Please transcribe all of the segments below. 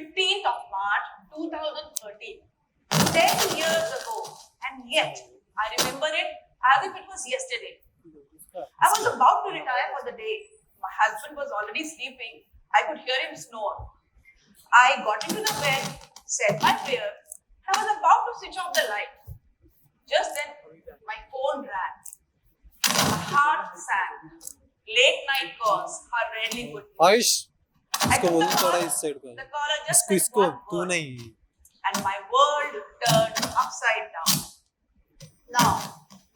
15th of March 2013. 10 years ago, and yet I remember it as if it was yesterday. I was about to retire for the day. My husband was already sleeping. I could hear him snore. I got into the bed, said my prayer. I was about to switch off the light. Just then, my phone rang. My heart sank. Late night calls are rarely good. Ayush I इसको took बोल the थोड़ा call. इस side को The caller just इसको said इसको one तू word, नहीं and my world turned upside down. Now,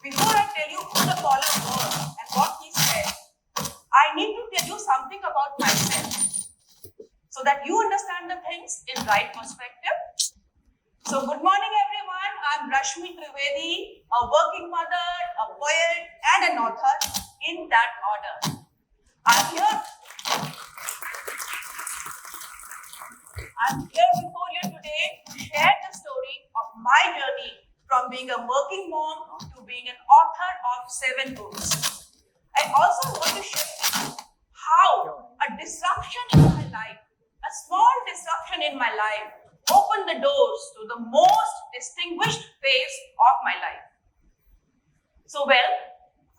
before I tell you who the caller was and what he said, I need to tell you something about myself so that you understand the things in right perspective. So, good morning, everyone. I'm Rashmi Trivedi, a working mother, a poet, and an author in that order. I'm here before you today to share the story of my journey from being a working mom to being an author of 7 books. I also want to share how a disruption in my life, a small disruption in my life, opened the doors to the most distinguished phase of my life. So, well,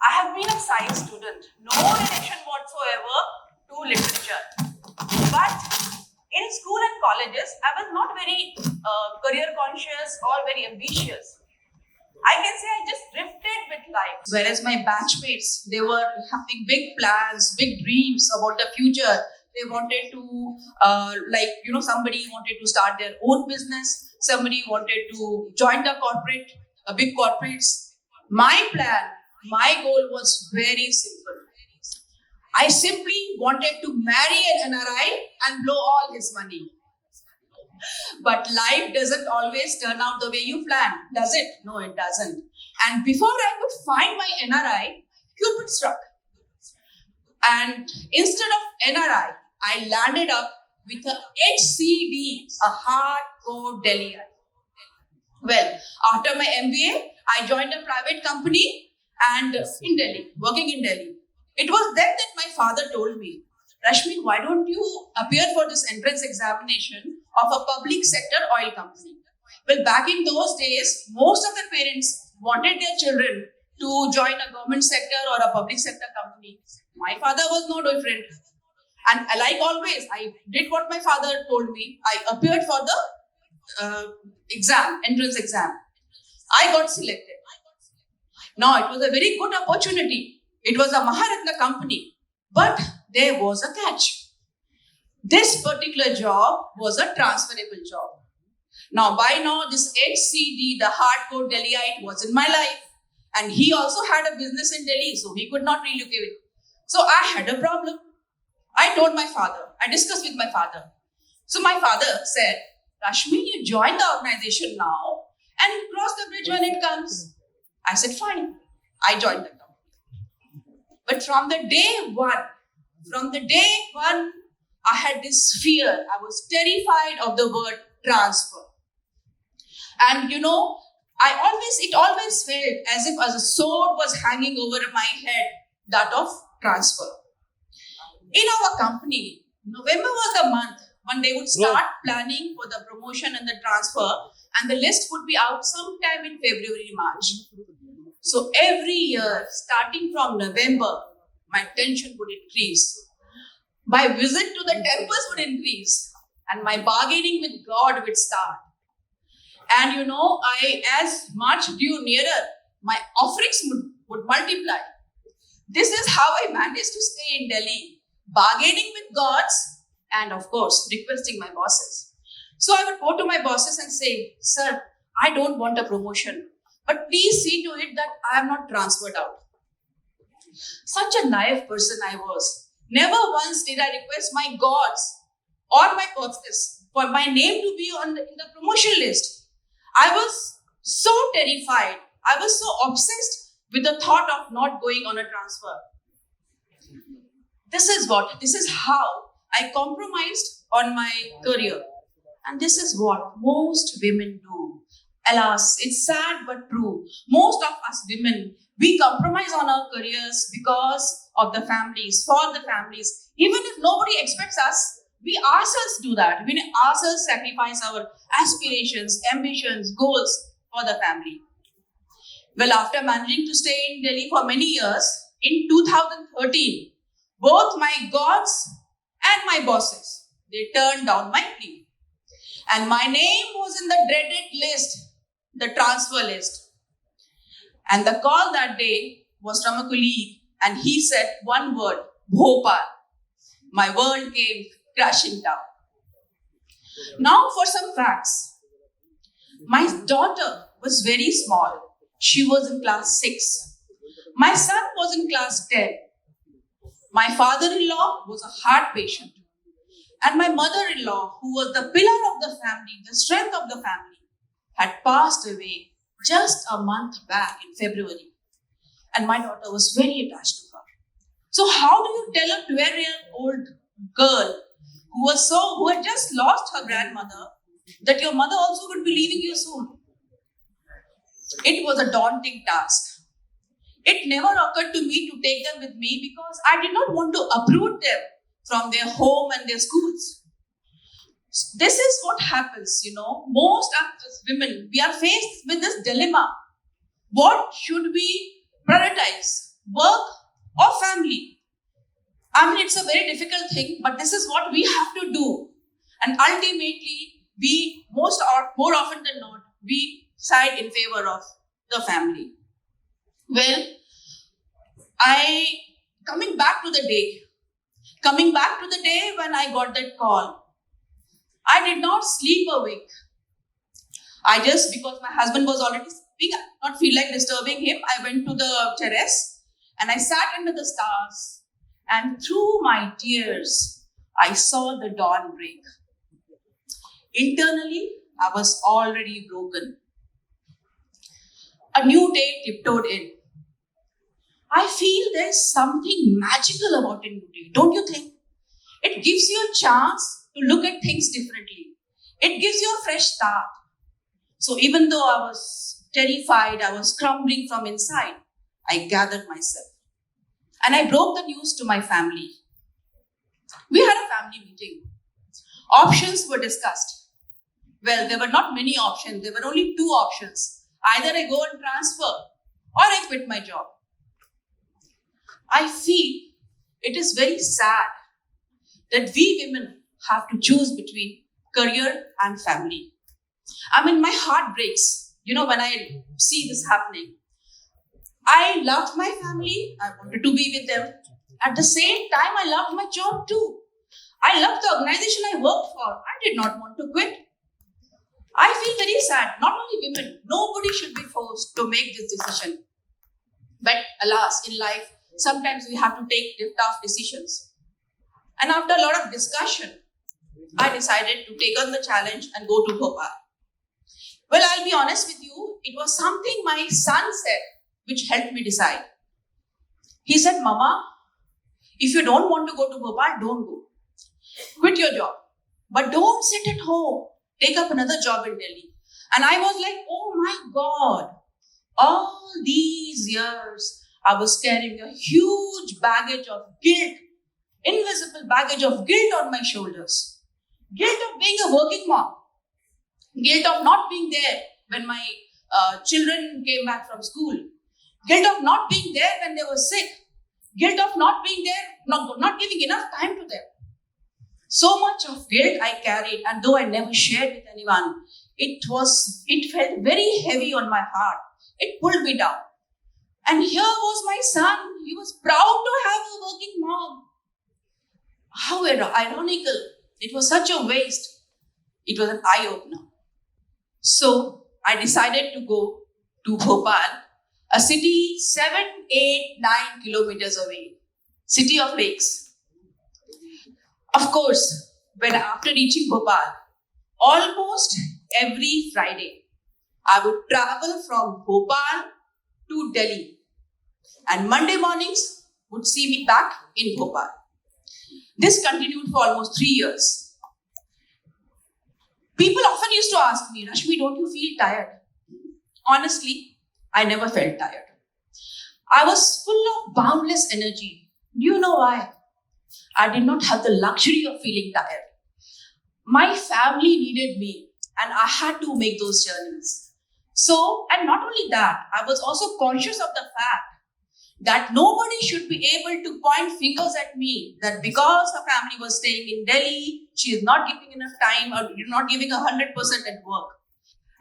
I have been a science student, no relation whatsoever to literature. But in school and colleges, I was not very career conscious or very ambitious. I can say I just drifted with life. Whereas my batchmates, they were having big plans, big dreams about the future. They wanted to, somebody wanted to start their own business. Somebody wanted to join the big corporates. My plan, my goal was very simple. I simply wanted to marry an NRI and blow all his money. But life doesn't always turn out the way you plan, does it? No, it doesn't. And before I could find my NRI, Cupid struck. And instead of NRI, I landed up with a HCD, a hardcore Delhiite. Well, after my MBA, I joined a private company and in Delhi, working in Delhi. It was then that my father told me, Rashmi, why don't you appear for this entrance examination of a public sector oil company? Well, back in those days, most of the parents wanted their children to join a government sector or a public sector company. My father was no different. And like always, I did what my father told me. I appeared for the entrance exam. I got selected. Now, it was a very good opportunity. It was a Maharatna company, but there was a catch. This particular job was a transferable job. Now, by now, this HCD, the hardcore Delhiite, was in my life. And he also had a business in Delhi, so he could not relocate. So I had a problem. I told my father. I discussed with my father. So my father said, Rashmi, you join the organization now and you cross the bridge when it comes. I said, fine. I joined the company. But from the day one, I had this fear. I was terrified of the word transfer. And it always felt as if a sword was hanging over my head, that of transfer. In our company, November was the month when they would start planning for the promotion and the transfer, and the list would be out sometime in February, March. So every year, starting from November, my tension would increase. My visit to the temples would increase, and my bargaining with God would start. And as March drew nearer, my offerings would multiply. This is how I managed to stay in Delhi, bargaining with gods and, of course, requesting my bosses. So I would go to my bosses and say, Sir, I don't want a promotion, but please see to it that I am not transferred out. Such a naive person I was. Never once did I request my gods or my bosses for my name to be in the promotion list. I was so terrified. I was so obsessed with the thought of not going on a transfer. This is how I compromised on my career. And this is what most women do. Alas, it's sad but true. Most of us women, we compromise on our careers because of the families, for the families. Even if nobody expects us, we ourselves do that. We ourselves sacrifice our aspirations, ambitions, goals for the family. Well, after managing to stay in Delhi for many years, in 2013, both my gods and my bosses, they turned down my plea. And my name was in the dreaded list, the transfer list. And the call that day was from a colleague, and he said one word, Bhopal. My world came crashing down. Now for some facts. My daughter was very small. She was in class 6. My son was in class 10. My father-in-law was a heart patient. And my mother-in-law, who was the pillar of the family, the strength of the family, had passed away just a month back in February. And my daughter was very attached to her. So how do you tell a 12-year-old girl who had just lost her grandmother that your mother also would be leaving you soon? It was a daunting task. It never occurred to me to take them with me because I did not want to uproot them from their home and their schools. This is what happens, most of us women, we are faced with this dilemma. What should we prioritize, work or family? I mean, it's a very difficult thing, but this is what we have to do. And ultimately, more often than not, we side in favor of the family. Well, coming back to the day when I got that call, I did not sleep a week. Because my husband was already sleeping, I did not feel like disturbing him. I went to the terrace and I sat under the stars, and through my tears, I saw the dawn break. Internally, I was already broken. A new day tiptoed in. I feel there's something magical about a new day, don't you think? It gives you a chance to look at things differently. It gives you a fresh start. So even though I was terrified, I was crumbling from inside, I gathered myself. And I broke the news to my family. We had a family meeting. Options were discussed. Well, there were not many options. There were only 2 options. Either I go and transfer or I quit my job. I feel it is very sad that we women have to choose between career and family. I mean, my heart breaks, when I see this happening. I loved my family. I wanted to be with them. At the same time, I loved my job too. I loved the organization I worked for. I did not want to quit. I feel very sad. Not only women, nobody should be forced to make this decision. But alas, in life, sometimes we have to take tough decisions. And after a lot of discussion, I decided to take on the challenge and go to Bhopal. Well, I'll be honest with you, it was something my son said which helped me decide. He said, Mama, if you don't want to go to Bhopal, don't go. Quit your job. But don't sit at home. Take up another job in Delhi. And I was like, oh my God, all these years, I was carrying a huge baggage of guilt, invisible baggage of guilt on my shoulders. Guilt of being a working mom. Guilt of not being there when my children came back from school. Guilt of not being there when they were sick. Guilt of not being there, not giving enough time to them. So much of guilt I carried, and though I never shared with anyone, it felt very heavy on my heart. It pulled me down. And here was my son. He was proud to have a working mom. How ironical. It was such a waste. It was an eye-opener. So I decided to go to Bhopal, a city 7, 8, 9 kilometers away. City of lakes. Of course, after reaching Bhopal, almost every Friday, I would travel from Bhopal to Delhi. And Monday mornings would see me back in Bhopal. This continued for almost 3 years. People often used to ask me, Rashmi, don't you feel tired? Honestly, I never felt tired. I was full of boundless energy. Do you know why? I did not have the luxury of feeling tired. My family needed me, and I had to make those journeys. So, and not only that, I was also conscious of the fact that nobody should be able to point fingers at me that because her family was staying in Delhi, she is not giving enough time or you're not giving 100% at work.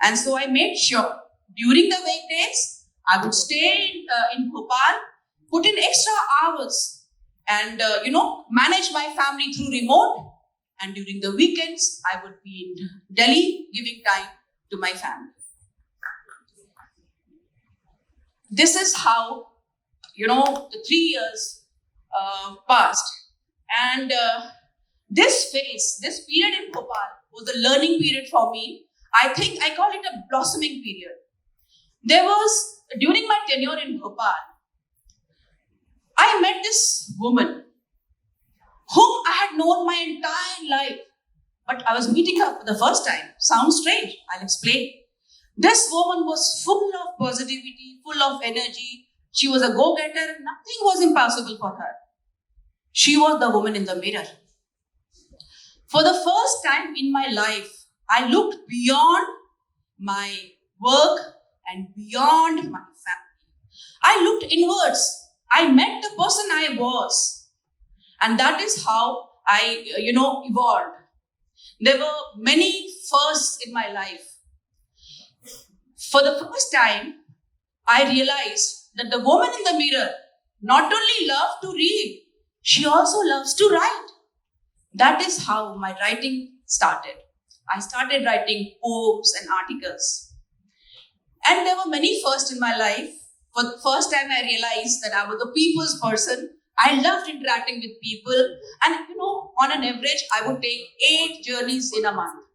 And so I made sure during the weekdays, I would stay in Bhopal, put in extra hours and, manage my family through remote. And during the weekends, I would be in Delhi giving time to my family. This is how, the 3 years passed. And this period in Bhopal was a learning period for me. I think I call it a blossoming period. During my tenure in Bhopal, I met this woman whom I had known my entire life, but I was meeting her for the first time. Sounds strange, I'll explain. This woman was full of positivity, full of energy. She was a go-getter. Nothing was impossible for her. She was the woman in the mirror. For the first time in my life, I looked beyond my work and beyond my family. I looked inwards. I met the person I was. And that is how I, evolved. There were many firsts in my life. For the first time, I realized that the woman in the mirror not only loves to read, she also loves to write. That is how my writing started. I started writing poems and articles. And there were many firsts in my life. For the first time, I realized that I was a people's person. I loved interacting with people. And, on an average, I would take 8 journeys in a month.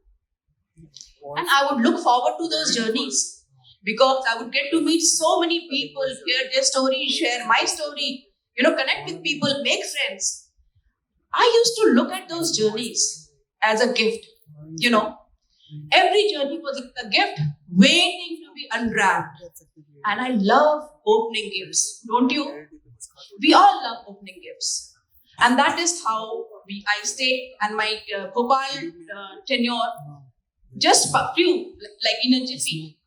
And I would look forward to those journeys because I would get to meet so many people, hear their stories, share my story, connect with people, make friends. I used to look at those journeys as a gift. Every journey was a gift waiting to be unwrapped. And I love opening gifts, don't you? We all love opening gifts. And that is how I stayed and my Bhopal tenure, just few, like in a jiffy.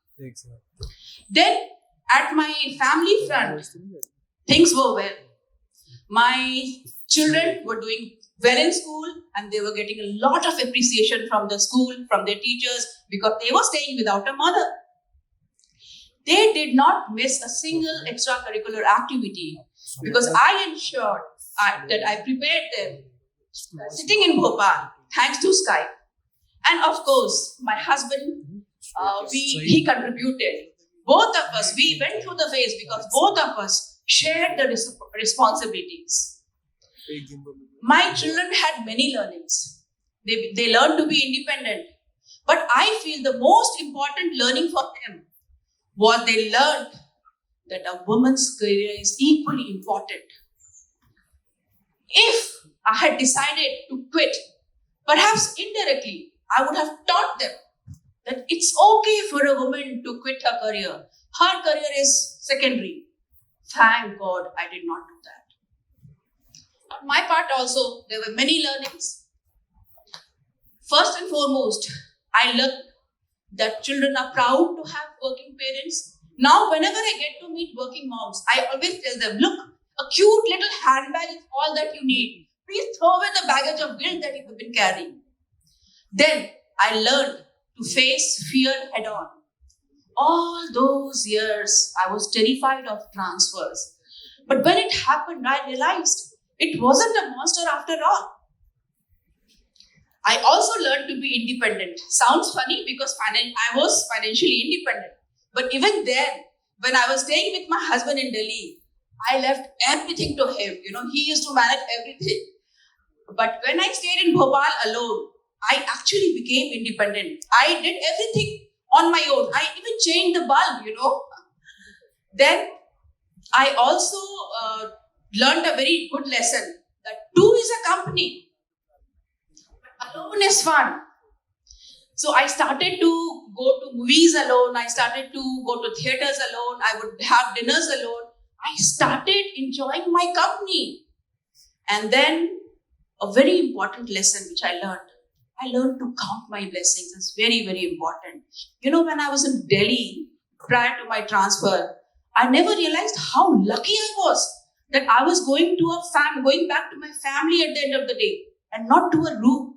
Then at my family front, things were well. My children were doing well in school and they were getting a lot of appreciation from the school, from their teachers, because they were staying without a mother. They did not miss a single extracurricular activity because I ensured that I prepared them sitting in Bhopal, thanks to Skype. And of course, my husband, he contributed. Both of us, we went through the phase because both of us shared the responsibilities. My children had many learnings. They learned to be independent. But I feel the most important learning for them was they learned that a woman's career is equally important. If I had decided to quit, perhaps indirectly, I would have taught them that it's okay for a woman to quit her career. Her career is secondary. Thank God I did not do that. On my part also, there were many learnings. First and foremost, I learned that children are proud to have working parents. Now, whenever I get to meet working moms, I always tell them, look, a cute little handbag is all that you need. Please throw away the baggage of guilt that you have been carrying. Then I learned to face fear head on. All those years, I was terrified of transfers. But when it happened, I realized it wasn't a monster after all. I also learned to be independent. Sounds funny because I was financially independent. But even then, when I was staying with my husband in Delhi, I left everything to him. He used to manage everything. But when I stayed in Bhopal alone, I actually became independent. I did everything on my own. I even changed the bulb, Then I also learned a very good lesson that two is a company. Alone is fun. So I started to go to movies alone. I started to go to theaters alone. I would have dinners alone. I started enjoying my company. And then a very important lesson which I learned. I learned to count my blessings. It's very, very important. You know, when I was in Delhi prior to my transfer, I never realized how lucky I was that I was going back to my family at the end of the day and not to a room.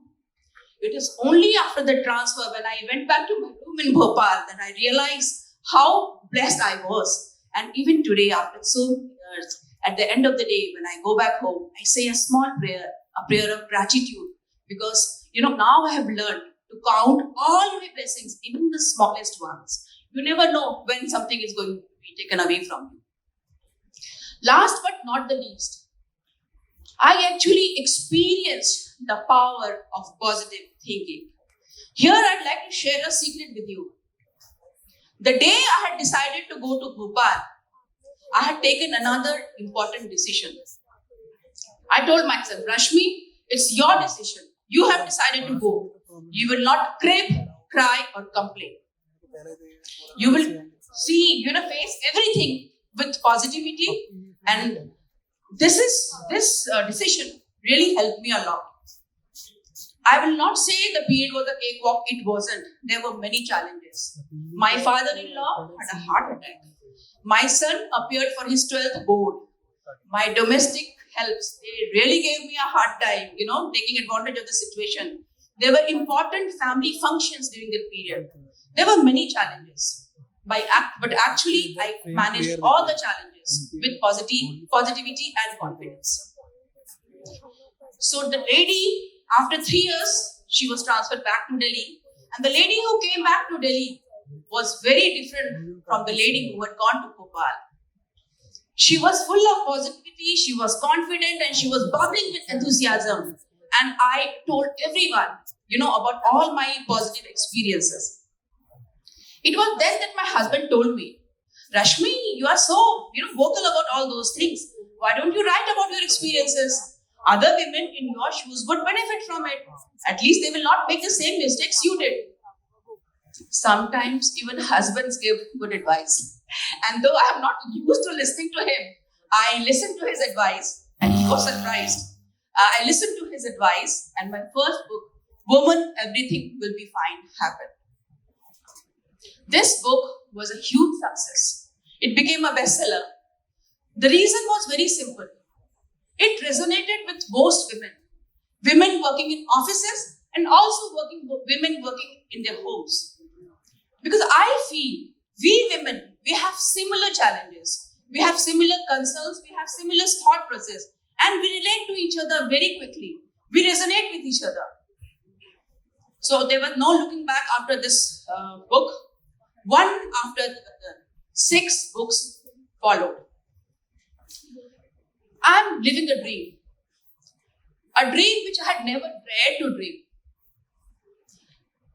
It is only after the transfer, when I went back to my room in Bhopal, that I realized how blessed I was. And even today, after so many years, at the end of the day, when I go back home, I say a small prayer, a prayer of gratitude. Because, now I have learned to count all my blessings, even the smallest ones. You never know when something is going to be taken away from you. Last but not the least, I actually experienced the power of positive thinking. Here I'd like to share a secret with you. The day I had decided to go to Bhopal, I had taken another important decision. I told myself, Rashmi, it's your decision. You have decided to go. You will not crib, cry, or complain. You will face everything with positivity, and this decision really helped me a lot. I will not say the period was a cakewalk. It wasn't. There were many challenges. My father-in-law had a heart attack. My son appeared for his 12th board. My domestic helps, they really gave me a hard time, taking advantage of the situation. There were important family functions during that period. There were many challenges. But actually, I managed all the challenges with positivity and confidence. So the lady, after 3 years, she was transferred back to Delhi. And the lady who came back to Delhi was very different from the lady who had gone to Bhopal. She was full of positivity, she was confident, and she was bubbling with enthusiasm. And I told everyone, about all my positive experiences. It was then that my husband told me, Rashmi, you are so, vocal about all those things. Why don't you write about your experiences? Other women in your shoes would benefit from it. At least they will not make the same mistakes you did. Sometimes even husbands give good advice. And though I am not used to listening to him, I listened to his advice and he was surprised. I listened to his advice and my first book, Woman, Everything Will Be Fine, happened. This book was a huge success. It became a bestseller. The reason was very simple. It resonated with most women. Women working in offices and also women working in their homes. Because I feel we women, we have similar challenges. We have similar concerns. We have similar thought process. And we relate to each other very quickly. We resonate with each other. So there was no looking back after this book. One after the other, 6 books followed. I'm living a dream which I had never dared to dream.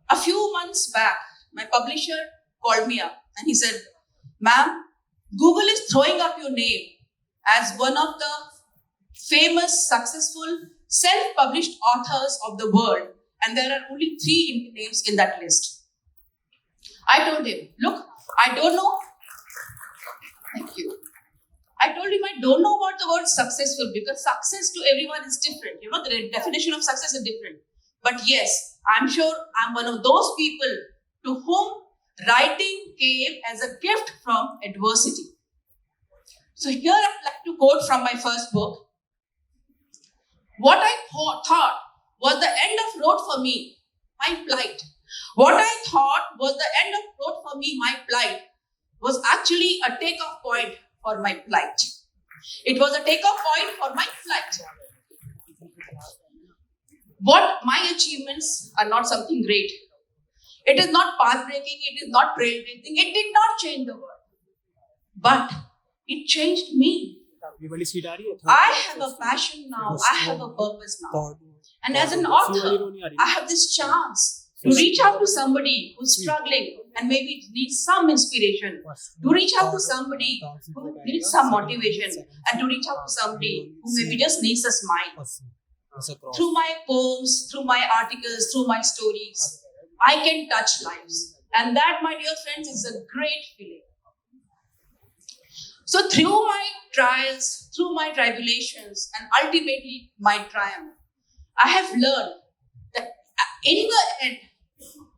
A few months back, my publisher called me up and he said, ma'am, Google is throwing up your name as one of the famous, successful, self-published authors of the world, and there are only 3 names in that list. I told him, look, I don't know. Thank you. I told him I don't know about the word successful because success to everyone is different. The definition of success is different. But yes, I'm sure I'm one of those people to whom writing came as a gift from adversity. So here I'd like to quote from my first book. What I thought was the end of road for me, my plight. What I thought was the end of road for me, my plight, was actually a takeoff point for my plight. It was a takeoff point for my flight. What my achievements are not something great. It is not path-breaking, it is not trailblazing, it did not change the world. But it changed me. I have a passion now, I have a purpose now. And as an author, I have this chance to reach out to somebody who's struggling and maybe needs some inspiration, to reach out to somebody who needs some motivation, and to reach out to somebody who maybe just needs a smile. Through my poems, through my articles, through my stories, I can touch lives. And that, my dear friends, is a great feeling. So through my trials, through my tribulations, and ultimately my triumph, I have learned that in the end,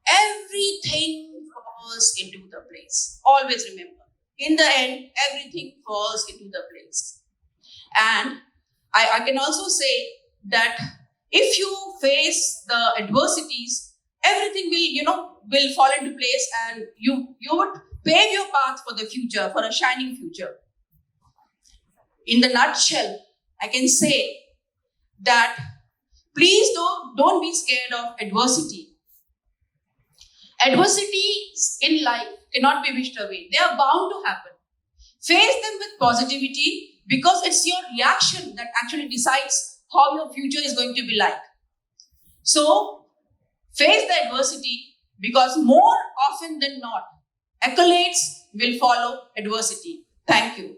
everything falls into the place. Always remember, in the end, everything falls into the place. And I can also say that if you face the adversities, everything will fall into place, and you would pave your path for the future, for a shining future. In the nutshell, I can say that please don't be scared of adversity. Adversities in life cannot be wished away. They are bound to happen. Face them with positivity, because it's your reaction that actually decides how your future is going to be like. So, face the adversity, because more often than not, accolades will follow adversity. Thank you.